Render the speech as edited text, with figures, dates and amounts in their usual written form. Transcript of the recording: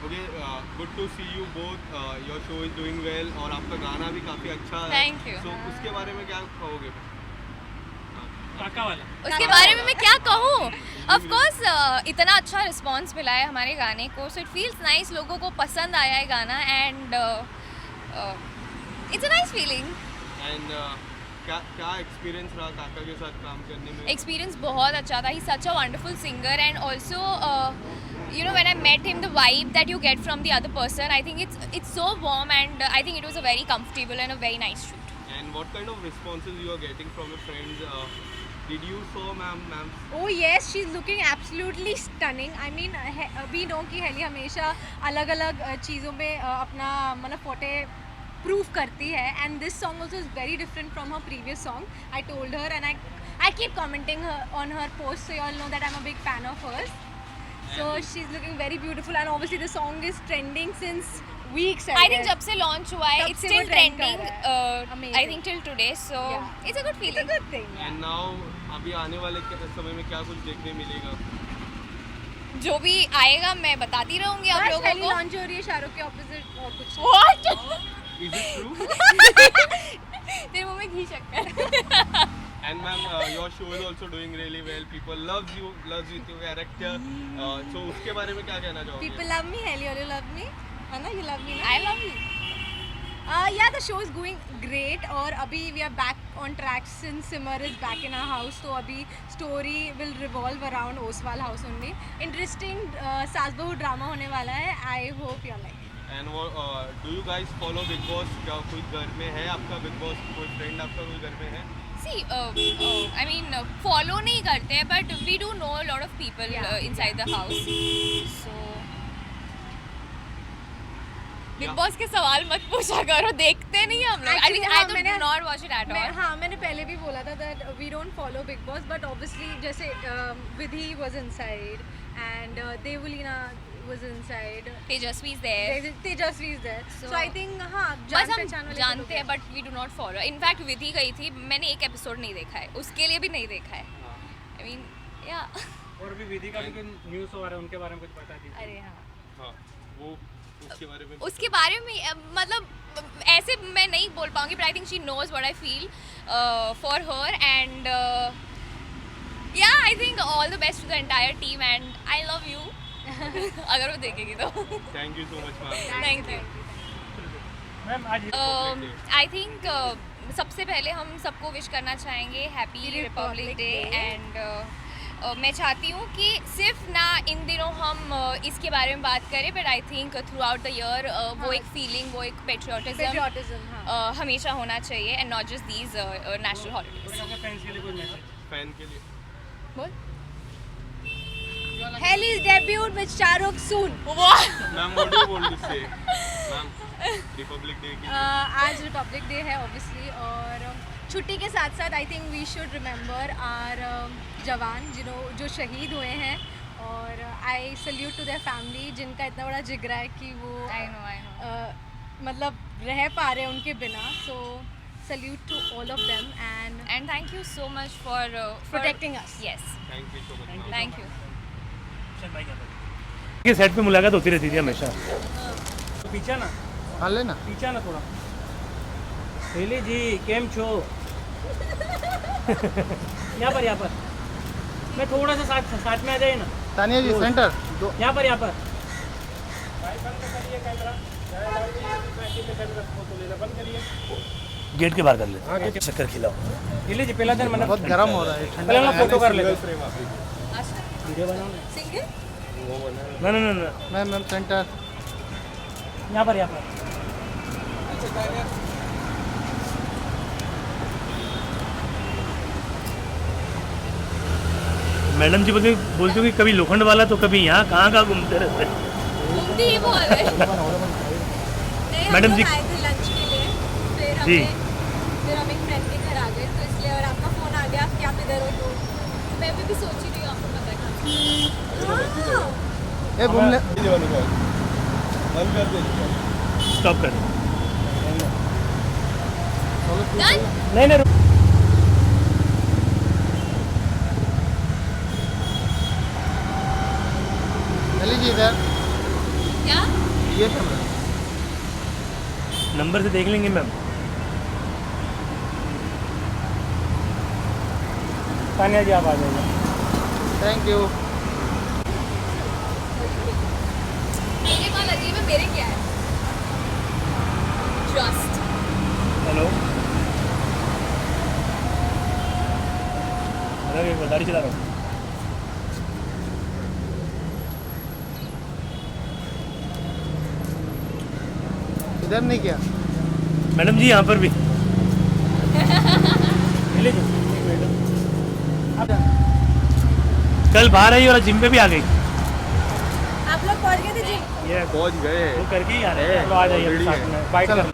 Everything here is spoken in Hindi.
Okay, good to see you both, your show is doing well और आपका गाना भी काफ़ी अच्छा है। Thank you. सो उसके बारे में क्या कहोगे? काका वाला उसके बारे में मैं क्या कहूँ? ऑफ कोर्स इतना अच्छा रिस्पांस मिला है हमारे गाने को, सो इट फील्स नाइस, लोगों को पसंद आया है गाना and it's a nice feeling. And क्या क्या एक्सपीरियंस रहा काका के साथ काम करने में? एक्सपीरियंस बहुत अच्छा था, he such a wonderful singer and also you know when I met him, the vibe that you get from the other person, I think it's so warm and I think it was a very comfortable and a very nice shoot. And what kind of responses you are getting from your friends? Did you saw ma'am? Oh yes, she's looking absolutely stunning. I mean, we know कि हेली हमेशा अलग अलग चीज़ों में अपना मतलब फोटे प्रूव करती है and this song also is very different from her previous song. I told her and I keep commenting on her posts, so you all know that I'm a big fan of hers. So she's looking very beautiful and obviously the song is trending since weeks. I think जब से launch हुआ है, तब it's से still वो trend कर trending. रहा है. I Amazing. think till today, so Yeah. it's a good It's a feeling. good thing. And now अभी आने वाले समय में क्या कुछ देखने मिलेगा? जो भी आएगा मैं बताती रहूंगी आप बस लोगों हेली को। लॉन्च हो रही है शाहरुख के ऑपोजिट और कुछ नहीं. What? Is it true? तेरे मुंह में घी शक्कर। And ma'am, your show is also doing really well. People loves you with your character. So उसके बारे में क्या कहना चाहोगे? People love me, Helly, you love me, है ना? You love me. I love you. Yeah, the show is going great और अभी we are back on track since Simar is back in our house. तो अभी story will revolve around Oswal house only. Interesting सास बहू ड्रामा होने वाला है. I hope you like it. And do you guys follow Big Boss? क्या कोई घर में है आपका Big Boss? कोई friend आपका कोई घर में है? See, I mean, follow नहीं करते हैं, but we do know a lot of people inside the house. So, Big Yeah. Boss के सवाल मत पूछा करो, देखते नहीं हम लोग. I Actually, mean, हाँ, I do not watch it at all. हाँ मैंने पहले भी बोला था that we don't follow Big Boss, but obviously जैसे Vidhi was inside and Devulina was inside. Tejasvi is there. Tejasvi is there. So I think हाँ बस जान हम पहचान वाले जानते हैं, but we do not follow. In fact, विधि गई थी, मैंने एक एपिसोड नहीं देखा है, उसके लिए भी नहीं देखा है. I mean, yeah. और भी विधि का भी न्यूज़ हो रहा है, उनके बारे में कुछ बता दीजिए। अरे हाँ हाँ, वो उसके बारे में उसके बारे में मतलब ऐसे मैं नहीं बोल पाऊंगी, but I think she knows what I feel for her and yeah, I think all the best to the entire team and I love you. अगर वो देखेगी तो. Thank you so much ma'am. Thank you. Ma'am आज I think सबसे पहले हम सबको विश करना चाहेंगे हैप्पी रिपब्लिक डे एंड मैं चाहती हूँ कि सिर्फ ना इन दिनों हम इसके बारे में बात करें, but I think through out the year वो एक फीलिंग, वो एक पेट्रियोटिज्म patriotism हाँ हमेशा होना चाहिए and not just these national holidays. अपने फैंस के लिए कोई मैसेज? फैन के लिए बोल. Helly's debut with Shahrukh soon. Ma'am what do you want to say? Ma'am republic day की आज रिपब्लिक डे है ऑब्वियसली और छुट्टी के साथ साथ I think we should remember our जवान जो शहीद हुए हैं और I salute to their family जिनका इतना बड़ा जिगरा है कि वो I know. मतलब रह पा रहे हैं उनके बिना. So salute to all of them and And thank you so much for protecting us. Yes, thank you so much. thank you. चल भाई क्या बोल? के सेट पे मुलाकात होती रहती थी हमेशा. तो पीछा ना, हाँ लेना. पीछा ना थोड़ा. हेली जी केम छो? यहाँ पर मैं थोड़ा सा साथ में आ जाइए ना. तानिया जी सेंटर दो. यहाँ पर गेट के बाहर कर लेते. शक्कर खिलाओ. हेली जी पहला दिन मैंने बहुत गर्म हो रहा है. पहले हम लोग फोटो कर लेते हैं. फ्रेम आप वीडियो बनाओ ना. Single? वो बना ना मैम सेंटर. यहाँ पर मैडम जी बोलती हूँ कि कभी लोखंड वाला तो कभी यहाँ कहाँ घूमते रहते हैं. घूमती ही बोल रहे. मैडम जी आए थे लंच के लिए फिर जी. फिर हम एक फ्रेंड के घर आ गए तो इसलिए और आपका फोन आ गया कि आप इधर हो तो मैं भी सोच ही रही हूँ आपको पता है. ए घूमने बंद कर दे. स्टॉप कर. Done? नहीं चलिए जी इधर. क्या? ये कैमरा नंबर से देख लेंगे मैम। तानिया जी आप आ जाइए। Thank you. मेरे कॉल अजीब है, मेरे क्या है? ट्रस्ट। हेलो अरे गाड़ी चला रहा हूँ। इधर नहीं किया मैडम जी यहाँ पर भी मिले जो कल बाहर आई और जिम पे भी आ गई। आप लोग पहुंच गए थे जिम? ये पहुंच गए वो करके ही आ रहे हैं। चलो आ जाइए Already साथ है। में बाइट चलो। कर।